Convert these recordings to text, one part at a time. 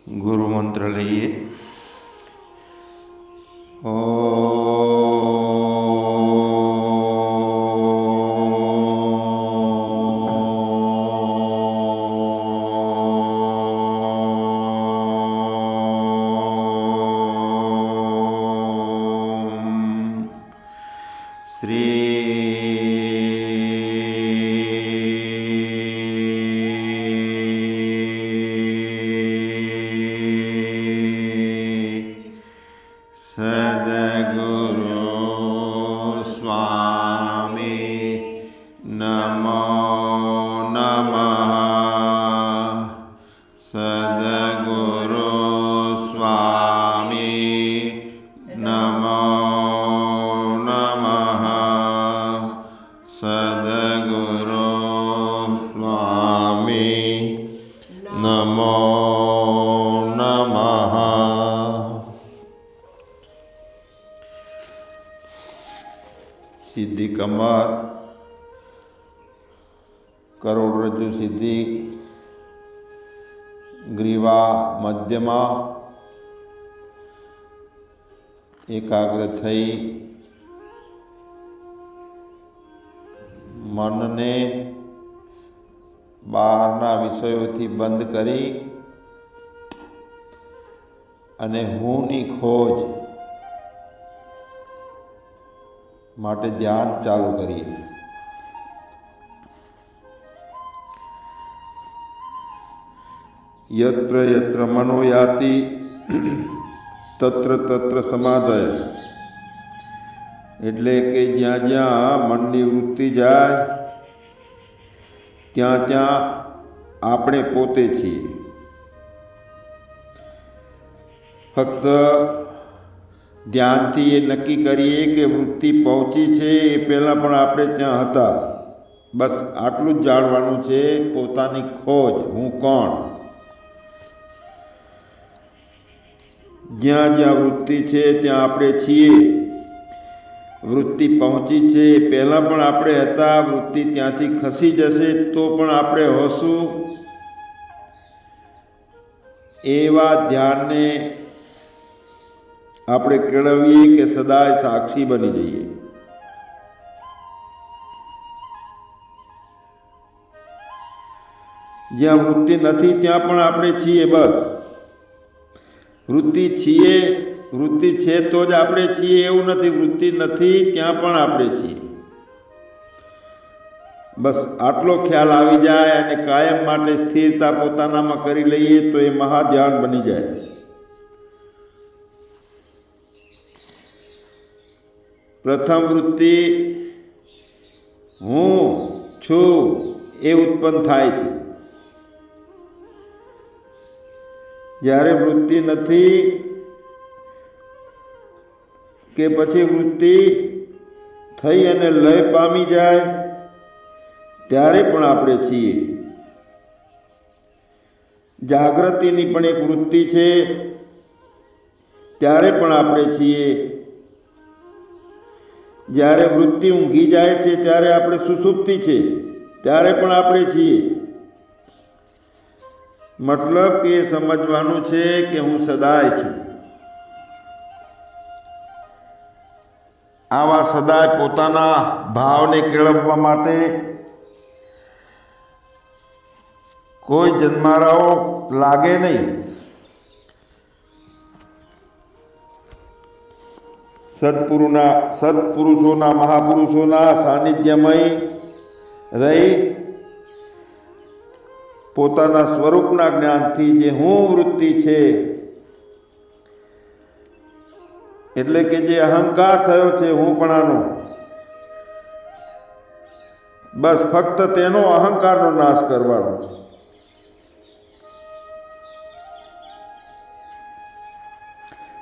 ગુરુ મંત્ર લઈએ. સદગુરુ સ્વામી નમો નમઃ. સદગુરુ સ્વામી નમો નમઃ. સદગુરુ સ્વામી નમો નમઃ. સિદ્ધિ કમર, કરોડરજ્જુ સિદ્ધિ, ગ્રીવા મધ્યમાં એકાગ્ર થઈ મનને બહારના વિષયોથી બંધ કરી અને હુંની ખોજ માટે ધ્યાન ચાલુ કરીએ. યત્ર યત્ર મનો યાતિ તત્ર તત્ર સમાધય. એટલે કે જ્યાં જ્યાં મનની વૃત્તિ જાય ત્યાં ત્યાં આપણે પોતે છીએ. ફક્ત ધ્યાનથી એ નક્કી કરીએ કે વૃત્તિ પહોંચી છે એ પહેલાં પણ આપણે ત્યાં હતા. બસ આટલું જ જાણવાનું છે. પોતાની ખોજ, હું કોણ. જ્યાં જ્યાં વૃત્તિ છે ત્યાં આપણે છીએ. વૃત્તિ પહોંચી છે એ પહેલાં પણ આપણે હતા. વૃત્તિ ત્યાંથી ખસી જશે તો પણ આપણે હોશું. એવા ધ્યાનને આપણે કેળવીએ કે સદાય સાક્ષી બની જઈએ. જ્યાં વૃત્તિ નથી ત્યાં પણ આપણે છીએ. બસ વૃત્તિ છીએ, વૃત્તિ છે તો જ આપણે છીએ એવું નથી. વૃત્તિ નથી ત્યાં પણ આપણે છીએ. બસ આટલો ખ્યાલ આવી જાય અને કાયમ માટે સ્થિરતા પોતાનામાં કરી લઈએ તો એ મહાધ્યાન બની જાય. પ્રથમ વૃત્તિ હું છું એ ઉત્પન્ન થાય છે. જ્યારે વૃત્તિ નથી કે પછી વૃત્તિ થઈ અને લય પામી જાય ત્યારે પણ આપણે છીએ. જાગૃતિની પણ એક વૃત્તિ છે ત્યારે પણ આપણે છીએ. જ્યારે વૃત્તિ ઊંઘી જાય છે ત્યારે આપણે સુષુપ્તિ છે ત્યારે પણ આપણે છીએ. મતલબ કે એ સમજવાનું છે કે હું સદાય છું. આવા સદાય પોતાના ભાવને કેળવવા માટે કોઈ જન્મારાઓ લાગે નહીં. સત્પુરુષોના, મહાપુરુષોના સાનિધ્યમય રહી પોતાના સ્વરૂપના જ્ઞાનથી જે હું વૃત્તિ છે એટલે કે જે અહંકાર થયો છે હુંપણાનો, બસ ફક્ત તેનો અહંકારનો નાશ કરવાનો છે.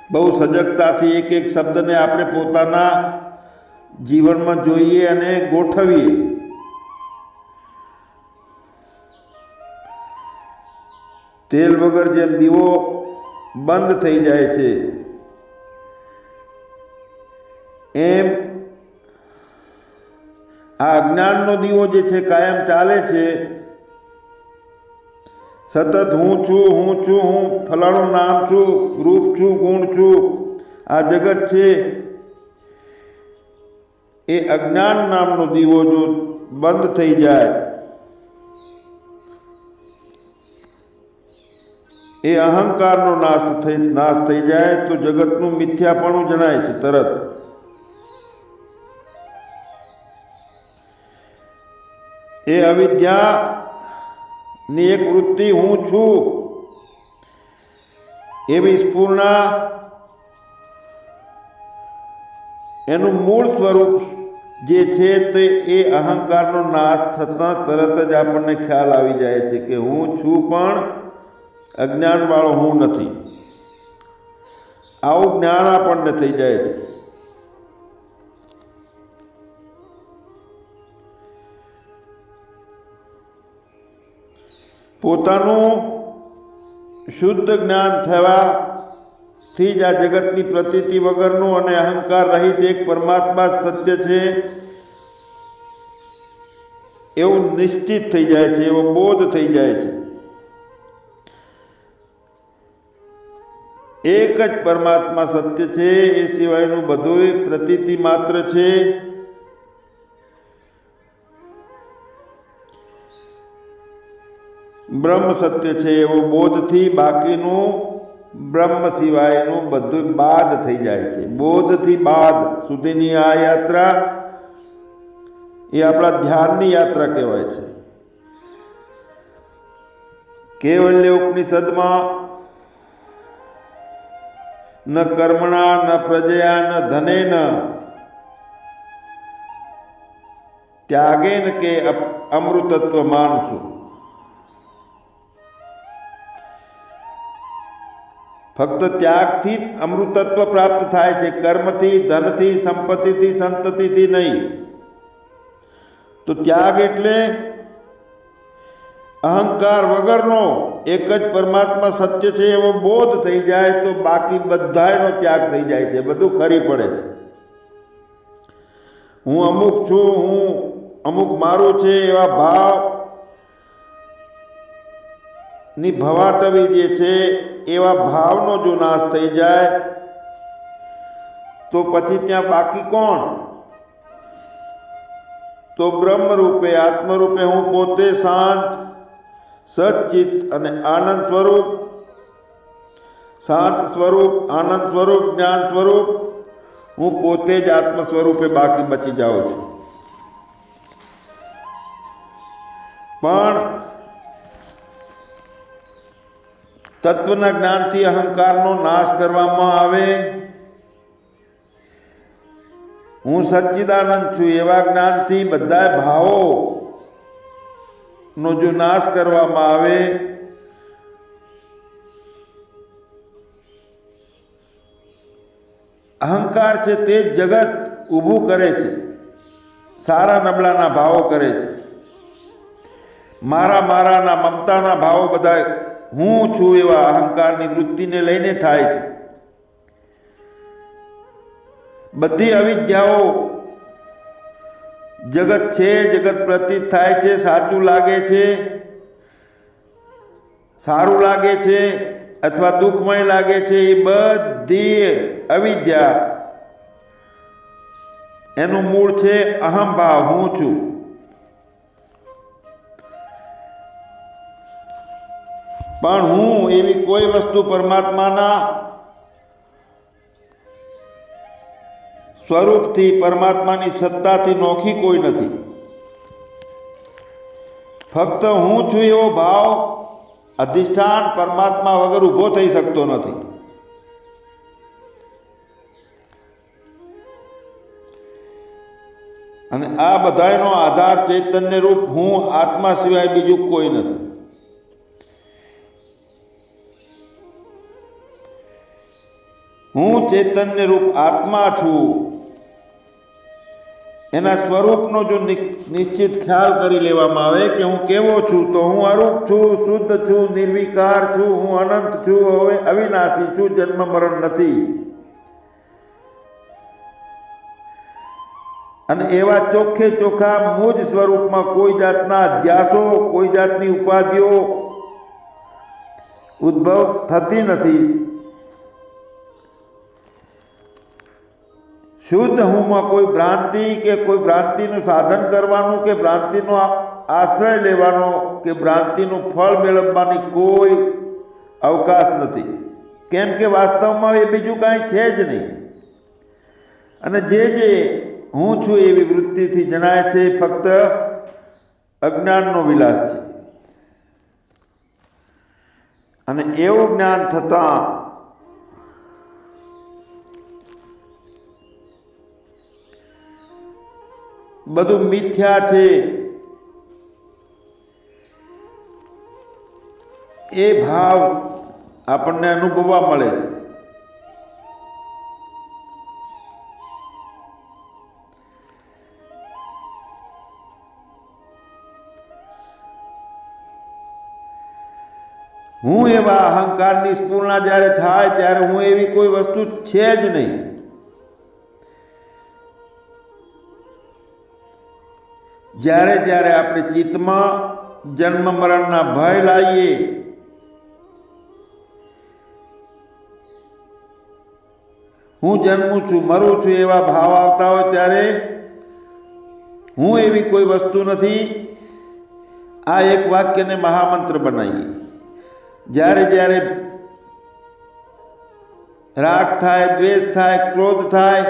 બહુ સજગતાથી એક એક શબ્દને આપણે પોતાના જીવનમાં જોઈએ અને ગોઠવીએ. તેલ વગર જેમ દીવો બંધ થઈ જાય છે એમ આ અજ્ઞાનનો દીવો જે છે કાયમ ચાલે છે. સતત હું છું, હું ફલાણું નામ છું, રૂપ છું, ગુણ છું, આ જગત છે, એ અજ્ઞાન નામનો દીવો જો બંધ થઈ જાય, એ અહંકારનો નાશ થઈ જાય તો જગતનું મિથ્યાપણું જણાય છે તરત. એ અવિદ્યાની એક વૃત્તિ હું છું એવી સ્ફૂર્ણા, એનું મૂળ સ્વરૂપ જે છે તે એ અહંકારનો નાશ થતાં તરત જ આપણને ખ્યાલ આવી જાય છે કે હું છું પણ અજ્ઞાનવાળો હું નથી. આવું જ્ઞાન આપણને થઈ જાય છે. પોતાનું શુદ્ધ જ્ઞાન થવાથી જ આ જગતની પ્રતીતિ વગરનું અને અહંકાર રહિત એક પરમાત્મા સત્ય છે એવું નિશ્ચિત થઈ જાય છે, એવો બોધ થઈ જાય છે. એક જ પરમાત્મા સત્ય છે, એ સિવાયનું બધું પ્રતીતિ માત્ર છે. બ્રહ્મ સત્ય છે એવો બોધથી બાકીનું બ્રહ્મ સિવાયનું બધું બાદ થઈ જાય છે. બોધથી બાદ સુધીની આ યાત્રા એ આપણા ધ્યાનની યાત્રા કહેવાય છે. કૈવલ્ય ઉપનિષદમાં ન કર્મણા ન પ્રજયા ન ધનેન ત્યાગેન કે અમૃતત્વ માનસુ. ફક્ત ત્યાગથી જ અમૃતત્વ પ્રાપ્ત થાય છે, કર્મથી, ધનથી, સંપત્તિથી, સંતતિથી નહીં. તો ત્યાગ એટલે અહંકાર વગરનો એક જ પરમાત્મા સત્ય છે એવો બોધ થઈ જાય તો બાકી બધાનો ત્યાગ થઈ જાય છે, બધું ખરી પડે છે. હું અમુક છું, હું અમુક મારું છે એવા ભાવ ની ભવાટવી જે છે એવા ભાવનો જો નાશ થઈ જાય તો પછી ત્યાં બાકી કોણ? તો બ્રહ્મ રૂપે, આત્મ રૂપે હું પોતે શાંત, સચ્ચિત અને આનંદ સ્વરૂપ, શાંત સ્વરૂપ, આનંદ સ્વરૂપ, જ્ઞાન સ્વરૂપ, હું પોતે જ આત્મ સ્વરૂપે બાકી બચી જાઉં છું. પણ તત્વના જ્ઞાનથી અહંકારનો નાશ કરવામાં આવે, હું સચ્ચિદાનંદ છું એવા જ્ઞાનથી બધા ભાવો નો જો નાશ કરવામાં આવે, અહંકાર છે તે જગત ઊભું કરે છે, સારા નબળાના ભાવો કરે છે, મારાના મમતાના ભાવો બધા હું છું એવા અહંકારની વૃત્તિને લઈને થાય છે. બધી અવિદ્યાઓ જગત છે, જગત પ્રતીત થાય છે, સાચું લાગે છે, સારું લાગે છે અથવા દુઃખમય લાગે છે, એ બધી અવિદ્યા એનું મૂળ છે અહંભાવ, હું છું. પણ હું એવી કોઈ વસ્તુ પરમાત્માના સ્વરૂપથી, પરમાત્માની સત્તાથી નોખી કોઈ નથી. ફક્ત હું છું એવો ભાવ, અધિષ્ઠાન પરમાત્મા વગર ઊભો થઈ શકતો નથી. અને આ બધાનો આધાર ચૈતન્ય રૂપ હું આત્મા સિવાય બીજું કોઈ નથી. હું ચૈતન્ય રૂપ આત્મા છું. એના સ્વરૂપનો જો નિશ્ચિત ખ્યાલ કરી લેવામાં આવે કે હું કેવો છું, તો હું અરૂપ છું, શુદ્ધ છું, નિર્વિકાર છું, હું અનંત છું, હવે અવિનાશી છું, જન્મ મરણ નથી. અને એવા ચોખ્ખે ચોખ્ખા મુજ સ્વરૂપમાં કોઈ જાતના અધ્યાસો, કોઈ જાતની ઉપાધિઓ ઉદ્ભવ થતી નથી. શુદ્ધ હુંમાં કોઈ ભ્રાંતિ કે કોઈ ભ્રાંતિનું સાધન કરવાનું કે ભ્રાંતિનો આશ્રય લેવાનો કે ભ્રાંતિનું ફળ મેળવવાની કોઈ અવકાશ નથી. કેમ કે વાસ્તવમાં એ બીજું કાંઈ છે જ નહીં. અને જે હું છું એવી વૃત્તિથી જણાય છે ફક્ત અજ્ઞાનનો વિલાસ છે. અને એવું જ્ઞાન થતાં બધું મિથ્યા છે એ ભાવ આપણને અનુભવવા મળે છે. હું એવા અહંકારની સ્ફૂર્ણા જ્યારે થાય ત્યારે હું એવી કોઈ વસ્તુ છે જ નહીં. જ્યારે જ્યારે આપણે ચિત્તમાં જન્મ મરણના ભય લાવીએ, હું જન્મું છું મરું છું એવા ભાવ આવતા હોય ત્યારે હું એવી કોઈ વસ્તુ નથી. આ એક વાક્યને મહામંત્ર બનાવીએ. જ્યારે જ્યારે રાગ થાય, દ્વેષ થાય, ક્રોધ થાય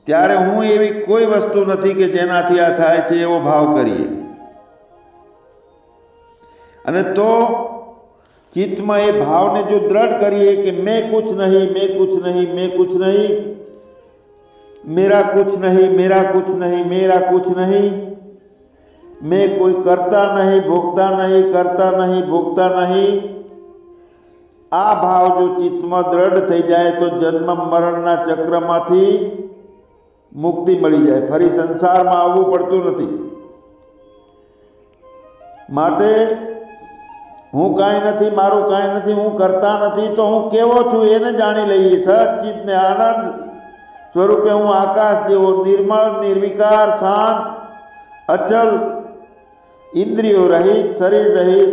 ત્યારે હું એવી કોઈ વસ્તુ નથી કે જેનાથી આ થાય છે એવો ભાવ કરીએ. અને તો ચિત્તમાં એ ભાવને જો દ્રઢ કરીએ કે મેં કુછ નહીં, મેં કુછ નહીં, મેં કુછ નહીં, मेरा कुछ नहीं, मेरा कुछ नहीं, मेरा कुछ नहीं, मैं कोई करता नहीं, भोगता नहीं, करता नहीं, भोगता नहीं. આ ભાવ જો ચિત્તમાં દ્રઢ થઈ જાય તો જન્મ મરણના ચક્રમાંથી મુક્તિ મળી જાય. ફરી સંસારમાં આવવું પડતું નથી. માટે હું કાંઈ નથી, મારું કાંઈ નથી, હું કરતા નથી, તો હું કેવો છું એને જાણી લઈએ. સચ્ચિતને આનંદ સ્વરૂપે હું આકાશ જેવો નિર્મળ, નિર્વિકાર, શાંત, અચલ, ઇન્દ્રિયો રહિત, શરીર રહિત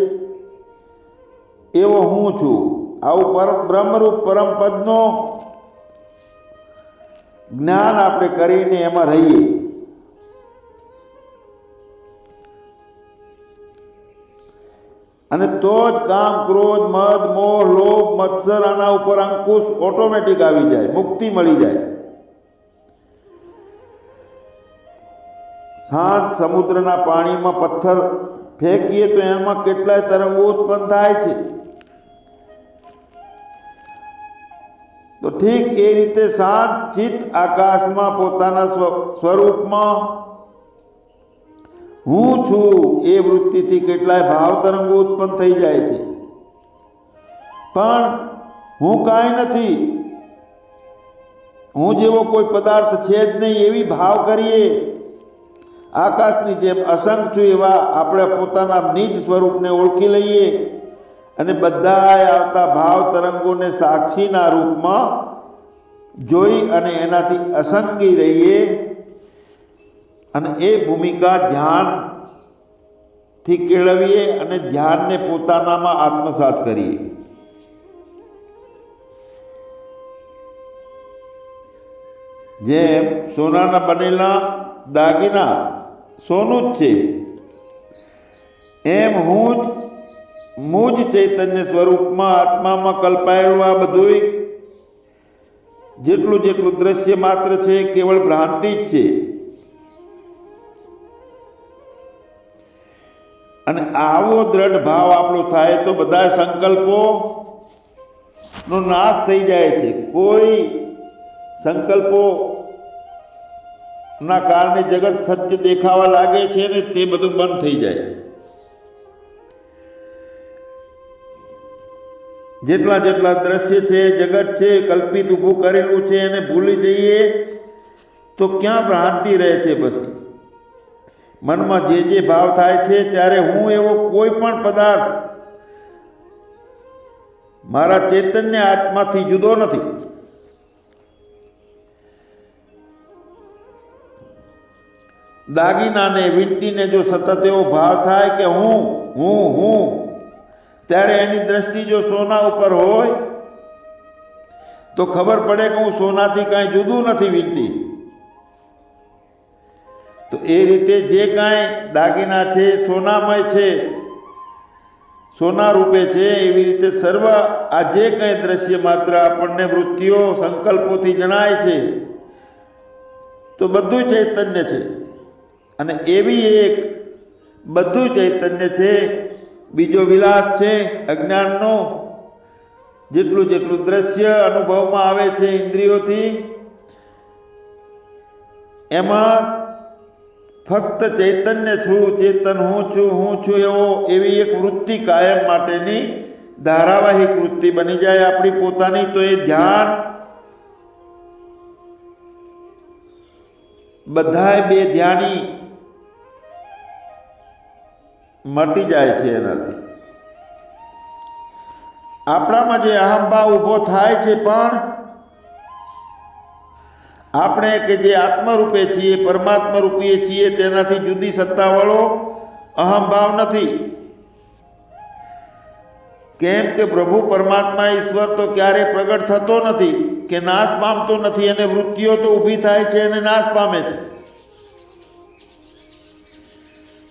એવો હું છું. આવું બ્રહ્મરૂપ પરમપદનો જ્ઞાન આપણે કરીને એમાં રહીએ. અને તો જ કામ, ક્રોધ, મદ, મોહ, લોભ, મત્સર આના ઉપર અંકુશ ઓટોમેટિક આવી જાય, મુક્તિ મળી જાય. શાંત સમુદ્રના પાણીમાં પથ્થર ફેંકીએ તો એમાં કેટલાય તરંગો ઉત્પન્ન થાય છે. તો ઠીક એ રીતે શાંત ચિત્ત આકાશમાં પોતાના સ્વરૂપમાં હું છું એ વૃત્તિથી કેટલાય ભાવ તરંગો ઉત્પન્ન થઈ જાય છે. પણ હું કાંઈ નથી, હું જેવો કોઈ પદાર્થ છે જ નહીં એવી ભાવ કરીએ. આકાશની જેમ અસંગ છું એવા આપણે પોતાના નિજ સ્વરૂપને ઓળખી લઈએ અને બધાય આવતા ભાવ તરંગોને સાક્ષીના રૂપમાં જોઈ અને એનાથી અસંગી રહીએ. અને એ ભૂમિકા ધ્યાનથી કેળવીએ અને ધ્યાનને પોતાનામાં આત્મસાત કરીએ. જેમ સોનાના બનેલા દાગીના સોનું જ છે, એમ હું જ ચૈતન્ય સ્વરૂપમાં આત્મામાં કલ્પાયેલું આ બધું જેટલું જેટલું દ્રશ્ય માત્ર છે કેવળ ભ્રાંતિ જ છે. અને આવો દ્રઢ ભાવ આપણો થાય તો બધા સંકલ્પો નો નાશ થઈ જાય છે. કોઈ સંકલ્પો ના કારણે જગત સત્ય દેખાવા લાગે છે ને તે બધું બંધ થઈ જાય છે. જેટલા જેટલા દ્રશ્ય છે, જગત છે, કલ્પિત ઊભું કરેલું છે એને ભૂલી જઈએ તો ક્યાં ભ્રાંતિ રહે છે. પછી મનમાં જે ભાવ થાય છે ત્યારે હું એવો કોઈ પણ પદાર્થ મારા ચૈતન્ય આત્માથી જુદો નથી. દાગીનાને વીંટીને જો સતત એવો ભાવ થાય કે હું હું હું, ત્યારે એની દ્રષ્ટિ જો સોના ઉપર હોય તો ખબર પડે કે હું સોનાથી કાંઈ જુદું નથી વીંટી. તો એ રીતે જે કાંઈ દાગીના છે સોનામય છે, સોના રૂપે છે, એવી રીતે સર્વ આ જે કંઈ દ્રશ્ય માત્ર આપણને વૃત્તિઓ સંકલ્પોથી જણાય છે તો બધું ચૈતન્ય છે. અને એવી એક બધું ચૈતન્ય છે. બીજો વિલાસ છે અજ્ઞાનનો. જેટલું જેટલું દ્રશ્ય અનુભવમાં આવે છે ઇન્દ્રિયોથી, એમાં ફક્ત ચૈતન્ય છું, ચેતન હું છું એવી એક વૃત્તિ કાયમ માટેની ધારાવાહિક વૃત્તિ બની જાય આપણી પોતાની. તો એ ધ્યાન બધાય બે ધ્યાની મટી જાય છે. એનાથી આપણામાં જે અહંભાવ ઊભો થાય છે, પણ આપણે કે જે આત્મરૂપે છીએ, પરમાત્મા રૂપીએ છીએ, તેનાથી જુદી સત્તાવાળો અહંભાવ નથી. કેમ કે પ્રભુ પરમાત્મા ઈશ્વર તો ક્યારે પ્રગટ થતો નથી કે નાશ પામતો નથી, અને વૃત્તિઓ તો ઊભી થાય છે અને નાશ પામે છે.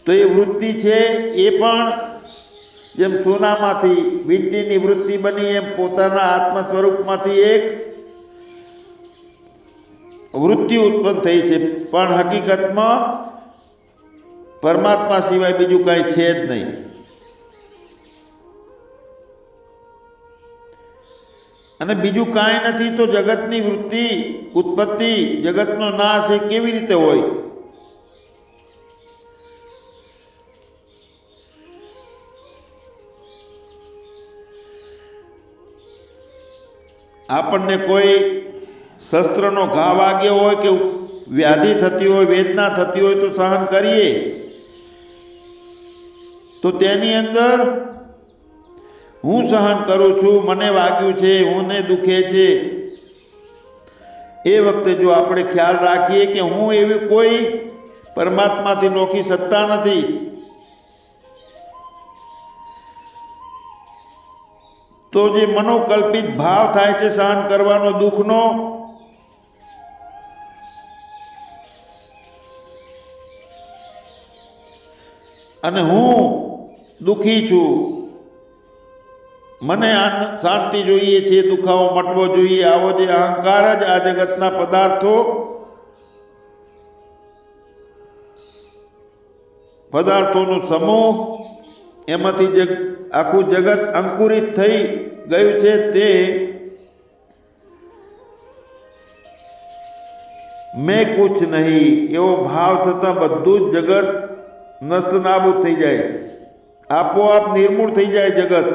તો એ વૃત્તિ છે એ પણ જેમ સોનામાંથી વીંટીની વૃત્તિ બની, એમ પોતાના આત્મ સ્વરૂપમાંથી એક વૃત્તિ ઉત્પન્ન થઈ છે. પણ હકીકતમાં પરમાત્મા સિવાય બીજું કાંઈ છે જ નહીં. અને બીજું કાંઈ નથી તો જગતની વૃત્તિ ઉત્પત્તિ, જગતનો નાશ એ કેવી રીતે હોય? આપણને કોઈ શસ્ત્રનો ઘા વાગ્યો હોય કે વ્યાધિ થતી હોય, વેદના થતી હોય તો સહન કરીએ. તો તેની અંદર હું સહન કરું છું, મને વાગ્યું છે, હુંને દુખે છે, એ વખતે જો આપણે ખ્યાલ રાખીએ કે હું એવી કોઈ પરમાત્માથી નોખી સત્તા નથી, તો જે મનોકલ્પિત ભાવ થાય છે સહન કરવાનો દુઃખનો, અને હું દુઃખી છું, મને શાંતિ જોઈએ છે, દુખાવો મટવો જોઈએ, આવો જે અહંકાર જ આ જગતના પદાર્થોનો સમૂહ, એમાંથી આખું જગત અંકુરિત થઈ ગયું છે, તે મેં કુછ નહીં એવો ભાવ થતાં બધું જ જગત નષ્ટ નાબૂદ થઈ જાય છે, આપોઆપ નિર્મૂળ થઈ જાય જગત.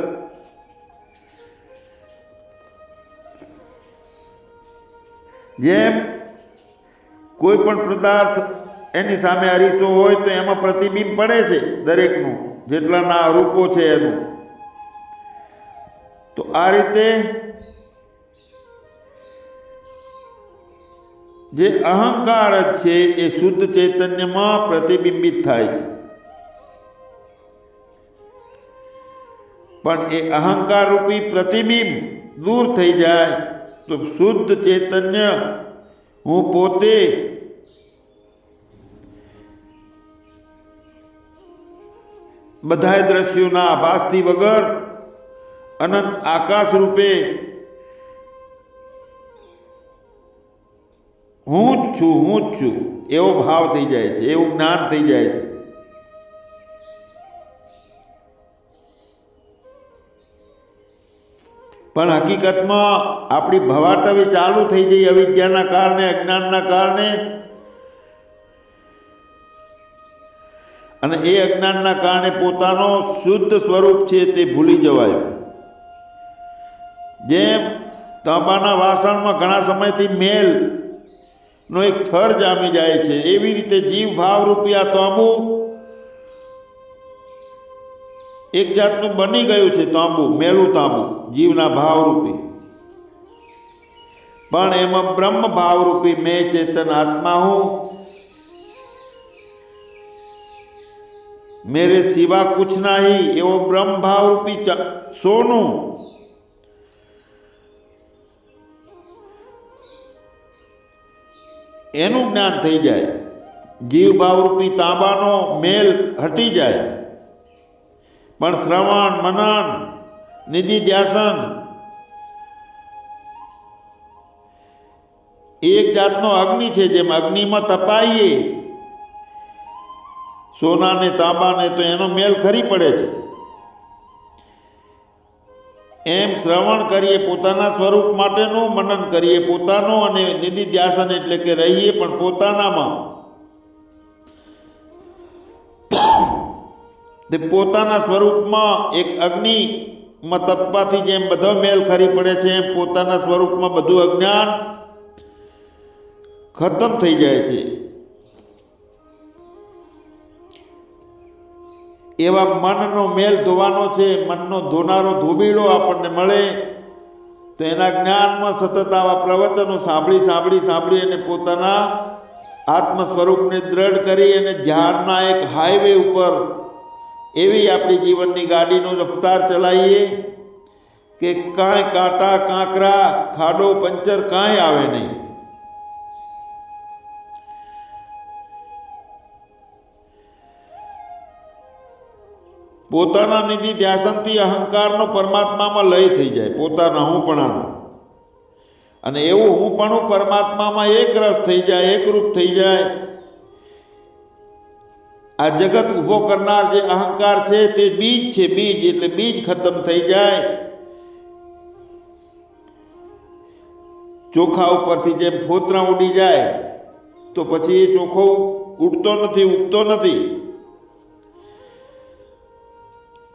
જેમ કોઈ પણ પદાર્થ એની સામે અરીસો હોય તો એમાં પ્રતિબિંબ પડે છે દરેકનું, જેટલાના રૂપો છે એનું. તો આ રીતે જે અહંકાર જ છે એ શુદ્ધ ચૈતન્યમાં પ્રતિબિંબિત થાય છે. પણ એ અહંકાર રૂપી પ્રતિબિંબ દૂર થઈ જાય તો શુદ્ધ ચૈતન્ય હું પોતે બધાય દ્રશ્યોના આભાસથી વગર અનંત આકાશ રૂપે હું જ છું એવો ભાવ થઈ જાય છે, એવું જ્ઞાન થઈ જાય છે. પણ હકીકતમાં આપણી ભવાટવી ચાલુ થઈ જઈ અવિદ્યાના કારણે, અજ્ઞાનના કારણે. અને એ અજ્ઞાનના કારણે પોતાનો શુદ્ધ સ્વરૂપ છે તે ભૂલી જવાયું. જેમ તાંબાના વાસણમાં ઘણા સમયથી મેલનો એક થર જામી જાય છે, એવી રીતે જીવ ભાવરૂપી આ તાંબુ એક જાતનું બની ગયું છે, તાંબુ, મેલું તાંબુ જીવના ભાવરૂપી. પણ એમાં બ્રહ્મ ભાવરૂપી મેં ચેતન આત્મા હું मेरे सिवा कुछ नहीं एवो ब्रह्म भाव रूपी सोનું એનું જ્ઞાન થઈ જાય, જીવ ભાવરૂપી તાંબાનો મેલ હટી જાય, પણ શ્રવણ મનન નિધિધ્યાસન એક જાતનો અગ્નિ છે। જેમ અગ્નિમાં તપાઈએ સોનાને તાંબાને તો એનો મેલ ખરી પડે છે, એમ શ્રવણ કરીએ પોતાના સ્વરૂપ માટેનું, મનન કરીએ પોતાનું, અને નિધિધ્યાસન એટલે કે રહીએ પણ પોતાનામાં, તે પોતાના સ્વરૂપમાં એક અગ્નિમાં તપવાથી જેમ બધો મેલ ખરી પડે છે, એમ પોતાના સ્વરૂપમાં બધું અજ્ઞાન ખતમ થઈ જાય છે। એવા મનનો મેલ ધોવાનો છે, મનનો ધોનારો ધોબીડો આપણને મળે તો એના જ્ઞાનમાં સતત આવા પ્રવચનો સાંભળી અને પોતાના આત્મ સ્વરૂપને દ્રઢ કરી અને ધ્યાનના એક હાઈવે ઉપર એવી આપણી જીવનની ગાડીનો રફતાર ચલાવીએ કે કાંઈ કાંટા કાંકરા ખાડો પંચર કાંઈ આવે નહીં। પોતાના નિધિ ધ્યાસનથી અહંકારનો પરમાત્મામાં લય થઈ જાય, પોતાના હુંપણાનો, અને એવું હુંપણું પરમાત્મામાં એક રસ થઈ જાય, એકરૂપ થઈ જાય। આ જગત ઊભો કરનાર જે અહંકાર છે તે બીજ છે, બીજ એટલે બીજ ખતમ થઈ જાય। ચોખા ઉપરથી જેમ ફોતરા ઉડી જાય તો પછી એ ચોખ્ખો ઉડતો નથી, ઉગતો નથી,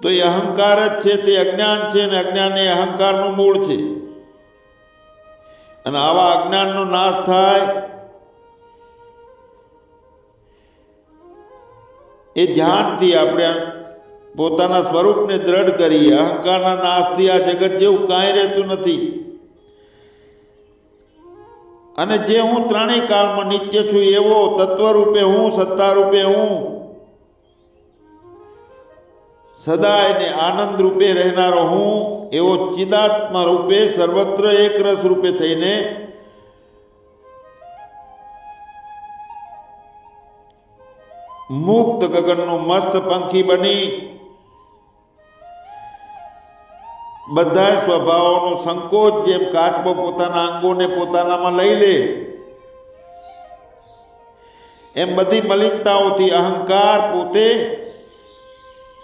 તો એ અહંકાર જ છે, તે અજ્ઞાન છે, અને અજ્ઞાન એ અહંકારનું મૂળ છે। અને આવા અજ્ઞાનનો નાશ થાય એ ધ્યાનથી આપણે પોતાના સ્વરૂપને દ્રઢ કરીએ। અહંકારના નાશથી આ જગત જેવું કાંઈ રહેતું નથી, અને જે હું ત્રણેય કાળમાં નિત્ય છું એવો તત્વરૂપે હું, સત્તારૂપે હું, સદાય ને આનંદ રૂપે રહેનારો હું, એવો ચિદાત્મા રૂપે સર્વત્ર એક રસ રૂપે થઈને મુક્ત ગગનનો મસ્ત પંખી બની બધા સ્વભાવોનો સંકોચ જેમ કાચબો પોતાના અંગોને પોતાનામાં લઈ લે, એમ બધી મલિનતાઓથી અહંકાર પોતે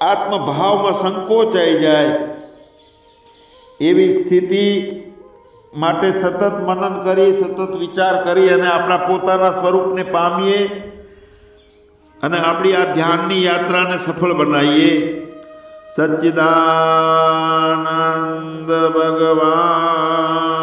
આત્મભાવમાં સંકોચાઈ જાય। એવી સ્થિતિ માટે સતત મનન કરી, સતત વિચાર કરી અને આપણા પોતાના સ્વરૂપને પામીએ અને આપણી આ ધ્યાનની યાત્રાને સફળ બનાવીએ। સચ્ચિદાનંદ ભગવાન